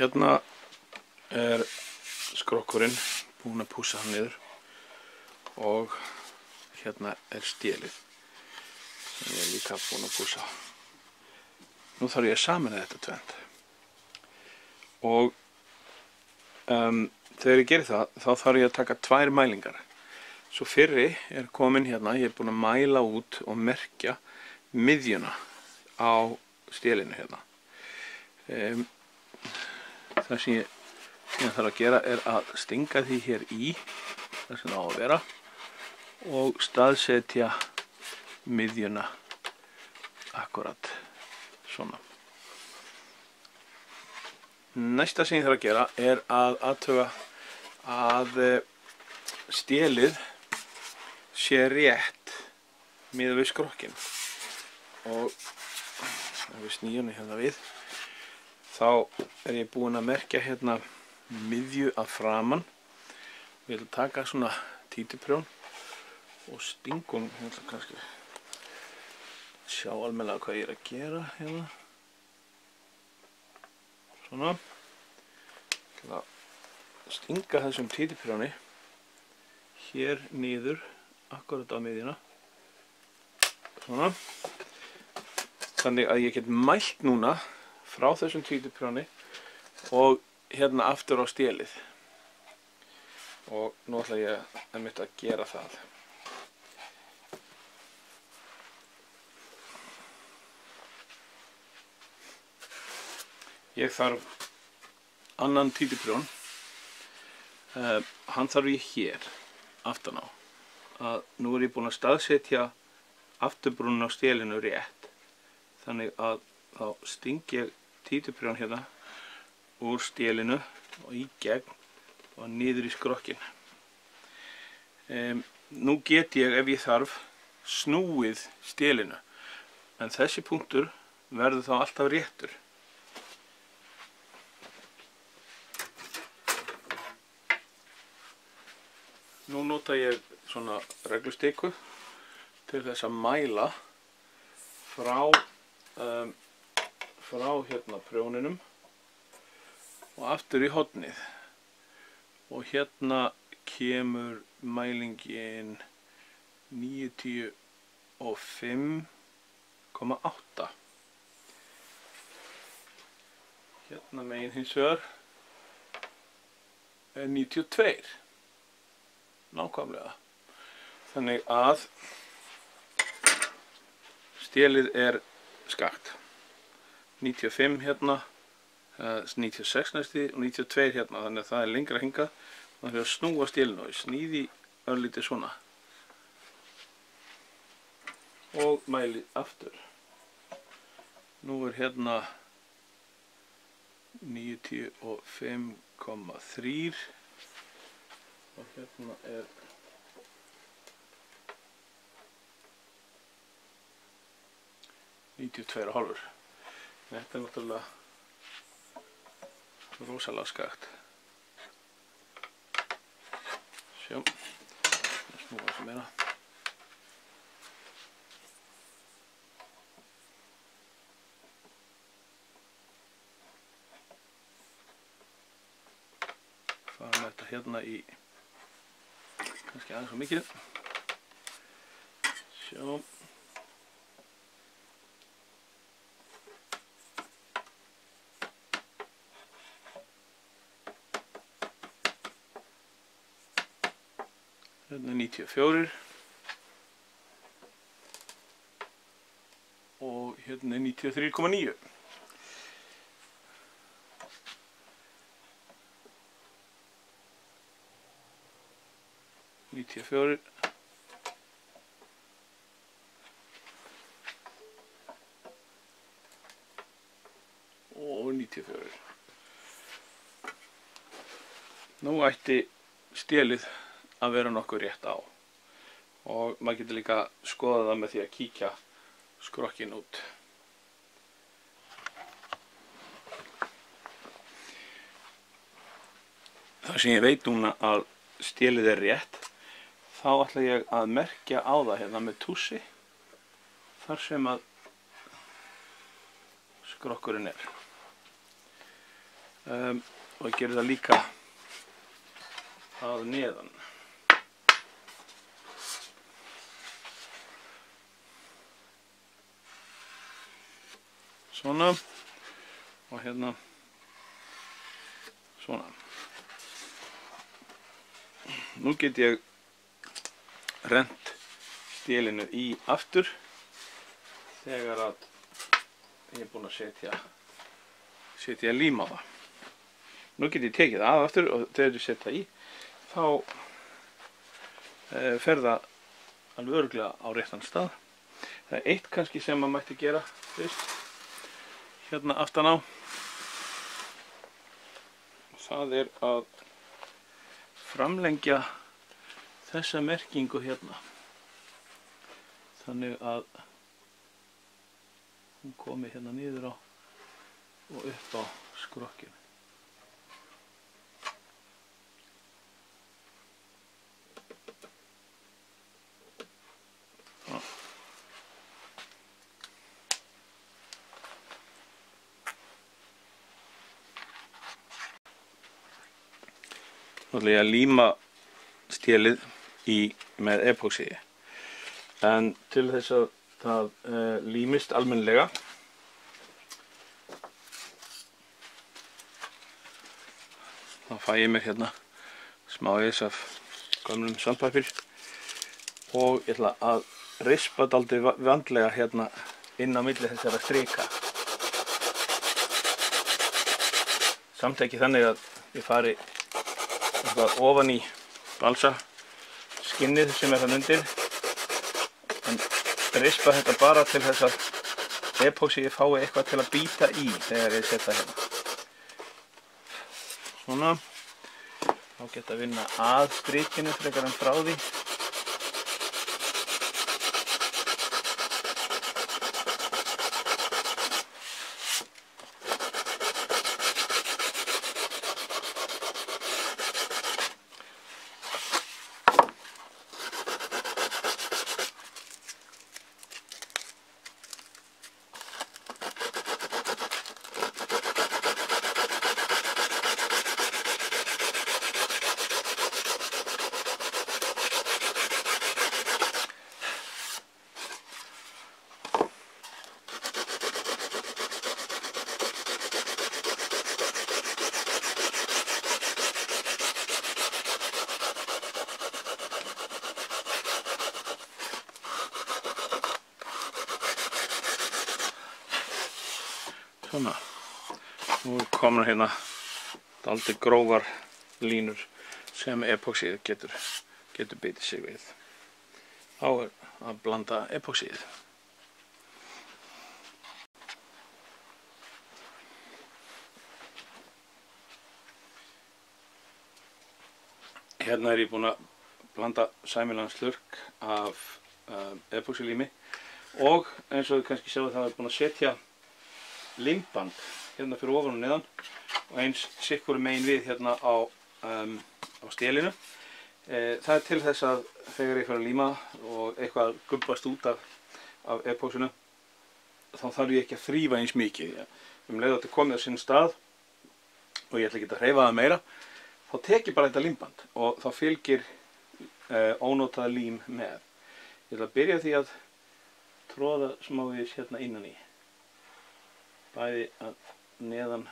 Hérna er skrokkurinn búinn að pússa hann niður og hérna er stélið sem ég er líka búinn að pússa. Nú þarf ég að sameina þetta tvennt og þegar ég geri það þá þarf ég að taka 2 mælingar. Svo fyrri er komin hérna, ég er búinn að mæla út og merkja miðjuna á stélinu hérna. Það sem ég þarf að gera er að stinga því hér í þar sem það á að vera og staðsetja miðjuna akkurat svona. Næsta sem ég þarf að gera er að athuga að stélið sé rétt miðað við skrokkinn og ef við snýjum hérna við þá er ég búinn að merkja hérna miðju að framan. Ég ætla að taka svona títuprjón og stingum hérna kannski sjá almennilega hvað ég er að gera hérna. Svona. Ég ætla að stinga þessum títuprjóni hér niður akkurat á miðjuna. Svona. Þannig að ég get mælt núna frá þessum títuprjóni og hérna aftur á stélið. Og nú ætla ég einmitt að gera það. Ég þarf annan títuprjón. Hann þarf ég hér aftan á. Nú er ég búinn að staðsetja afturbrúnin á stélinu rétt. Þannig að þá sting ég títuprjón hérna úr stélinu og í gegn og niður í skrokkin. Nú get ég, ef ég þarf, snúið stélinu. En þessi punktur verður þá alltaf réttur. Nú nota ég svona reglustiku til þess að mæla frá hérna prjóninum og aftur í hornið. Og hérna kemur mælingin 95,8. Hérna megin hins vegar er 92. Nákvæmlega. Þannig að stélið er skakt. 95 hérna, 96 næsti og 92 hérna, þannig að það er lengra hingað. Það er að snúa stélinu og snýði örlítið svona. Og mæli aftur. Nú er hérna 95,3 og hérna er 92,5. Þetta er náttúrulega rosalega skakt. Sjá, það snúa þessu meira. Fara með þetta hérna í kannski aðeins svo mikið. Sjá. Hérna er 94 og hérna er 93,9. Og 94. Nú ætti stélið að vera nokkuð rétt á og maður getur líka skoðað það með því að kíkja skrokkin út. Þar sem ég veit núna að stélið er rétt þá ætla ég að merkja á það hérna með tússi þar sem að skrokkurinn er. og ég gerir það líka að neðan. Svona og hérna svona. Nú get ég rennt stélinu í aftur þegar að ég er búinn að setja lím á það. Nú get ég tekið það aftur og þegar ég setja í þá fer það alveg örugglega á réttan stað. Það er eitt kannski sem maður mætti gera fyrst hérna aftan á. Það er að framlengja þessa merkingu hérna. Þannig að hún komi hérna niður á og upp á skrokkinn. Nú ætla ég að líma stélið með epóxíi. En til þess að það límist almennilega þá fæ ég mér hérna smávegis af gömlum sandpapír og ég ætla að rispa dálítið vandlega hérna inn á milli þessara strika. Samt ekki þannig að ég fari eitthvað ofan í balsa skinnið sem er þann undir, en rispa þetta bara til þess að epóxíi fái eitthvað til að bíta í þegar ég setja hérna. Svona, þá geta að vinna að strikinu frekar en frá því. Svona, nú komur hérna dálítið grófar línur sem epóxíið getur bitið sig við. Þá er að blanda epóxíið. Hérna er ég búinn að blanda sæmilegan slurk af epóxílími og eins og þið kannski sjáu það er búinn að setja límband hérna fyrir ofan og neðan og eins sikkur megin við hérna á stélinu. Það er til þess að þegar ég fer að líma og eitthvað gubbast út af epóxinu þá þarf ég ekki að þrífa eins mikið. Leið að þetta komið á sinn stað og ég ætla ekki að hreyfa það meira, þá tek ég bara þetta límband og þá fylgir ónotað lím með. Ég ætla að byrja því að tróða smávegis hérna innan í. Bæði að neðan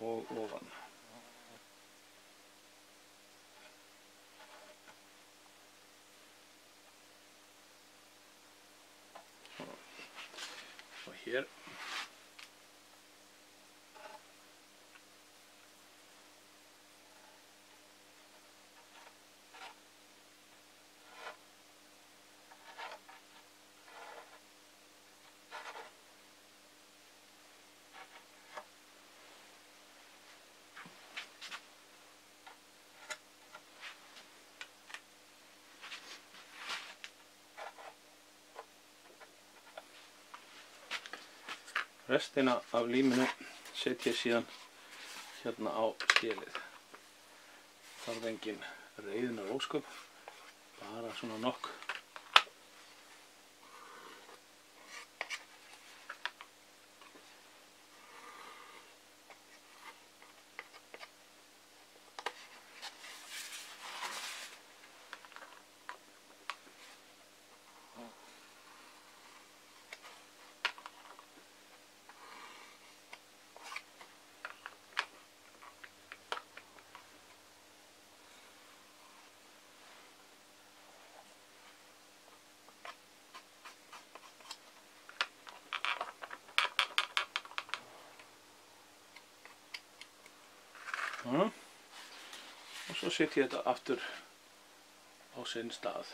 og ofan. Og hér. Restina af líminu set ég síðan hérna á stélið. Þarf engin reiðunar ósköp, bara svona nokk. Og svo setjum ég þetta aftur á sinn stað.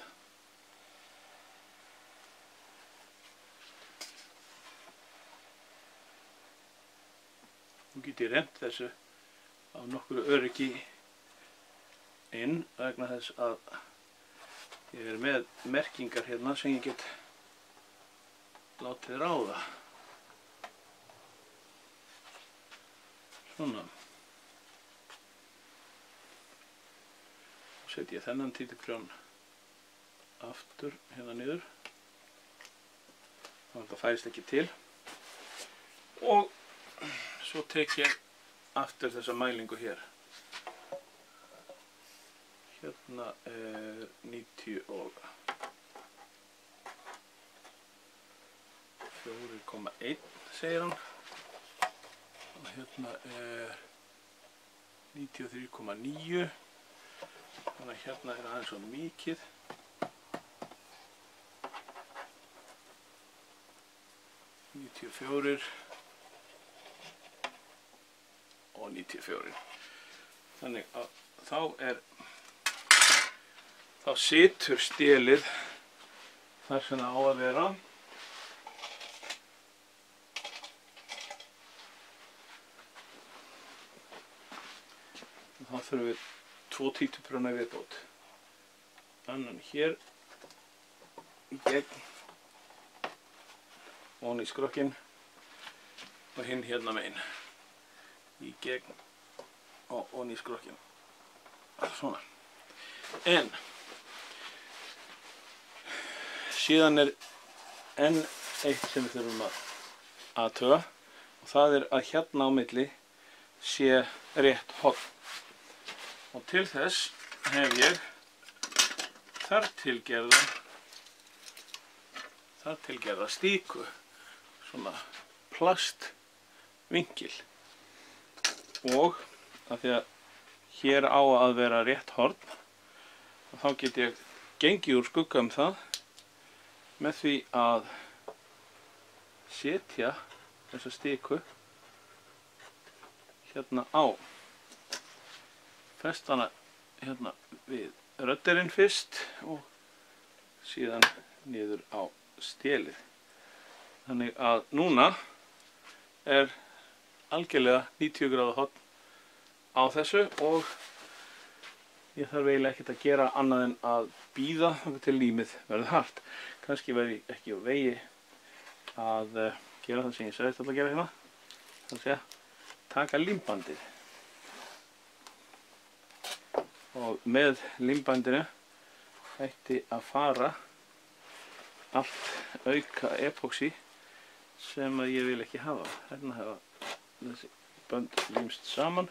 Nú get ég rennt þessu á nokkru öryggi inn vegna þess að ég er með merkingar hérna sem ég get látið ráða. Svona. Og setjum ég þennan títuprjón aftur hérna niður. Þannig að það færist ekki til. Og svo tek ég aftur þessa mælingu hér. Hérna er 94,1 segir hann. Og hérna er 93,9. Þannig að hérna er aðeins svo mikið. 94 og 94. Þannig að þá situr stélið þar sem það á að vera. Þá þurfum við 2 títuprjóna í viðbót. Annan hér í gegn, ofan í skrokkinn og hinn hérna megin í gegn og ofan í skrokkinn. Svona. En síðan er enn eitt sem við þurfum að athuga og það er að hérna á milli sé rétt horn. Og til þess hef ég þar tilgerða stíku, svona plastvingil. Og af því að hér á að vera rétt horn, þá get ég gengið úr skugga það með því að setja þessa stíku hérna á. Fest hana hérna við rödderinn fyrst og síðan niður á stélið. Þannig að núna er algjörlega 90 gráða horn á þessu og ég þarf eiginlega ekkert að gera annað en að bíða þangað til límið verður hart. Kannski verði ekki á vegi að gera það sem ég sagðist að gera hérna. Þannig að taka límbandið. Og með límbandinu ætti að fara allt auka epóxí sem að ég vil ekki hafa. Hérna hafa þessi bönd límst saman.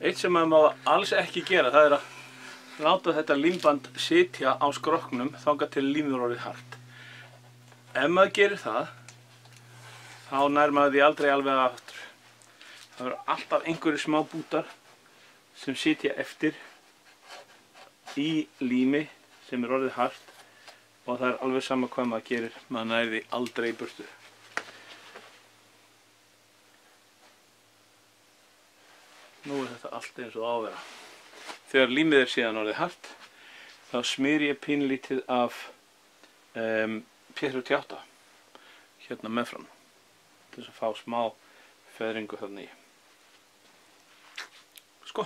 Eitt sem maður má alls ekki gera, það er að láta þetta límband sitja á skrokknum þangað til límið er orðið hart. Ef maður gerir það, þá nær maður því aldrei alveg aftur. Það eru alltaf einhverjir smá bútar sem sitja eftir í lími sem er orðið hart og það er alveg sama hvað maður gerir, maður nær því aldrei í burtu. Nú er þetta allt eins og á að vera. Þegar límið er síðan orðið hart, þá smyr ég pínlítið af P38 hérna meðfram til þess að fá smá feðringu þarna í. Sko.